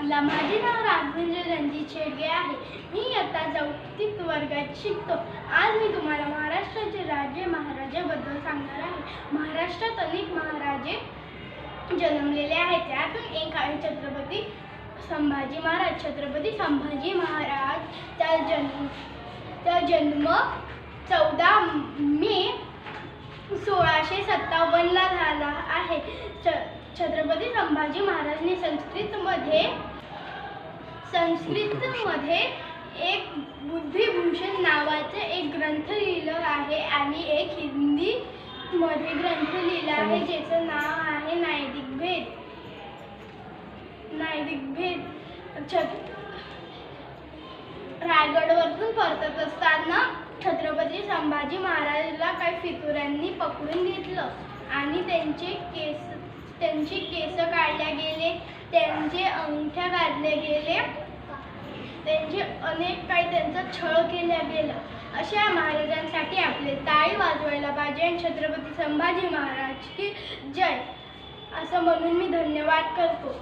सर्वांना. माझे नाव राघवेंद्र रणजित शेडगे आहे. मी इयत्ता 4थी वर्गात शिकतो. आज मी तुम्हाला महाराष्ट्राचे राजे महाराजाबद्दल सांगणार आहे. महाराष्ट्रात अनेक महाराजे जन्मलेले आहेत. त्यातून एक आहे छत्रपती संभाजी महाराज. छत्रपती संभाजी महाराजचा जन्म 14 मे 1657 ला झाला आहे. छत्रपती संभाजी महाराजांनी संस्कृतमध्ये एक बुद्धिभूषण नावाचे एक ग्रंथ लिहिलं आहे आणि एक हिंदी मध्ये ग्रंथ लिहिला आहे ज्याचं नाव आहे नैतिक भेद. रायगडवरून परतत असताना छत्रपती संभाजी महाराजला काही फितुरांनी पकडून घेतलं आणि त्यांचे केस काढले गेले, त्यांचे अंगठ्या काढले गेले, त्यांचा छळ केला गेला. अशा महाराजांसाठी आपले टाळी वाजवायला पाहिजे आणि छत्रपती संभाजी महाराज की जय असं म्हणून मी धन्यवाद करतो.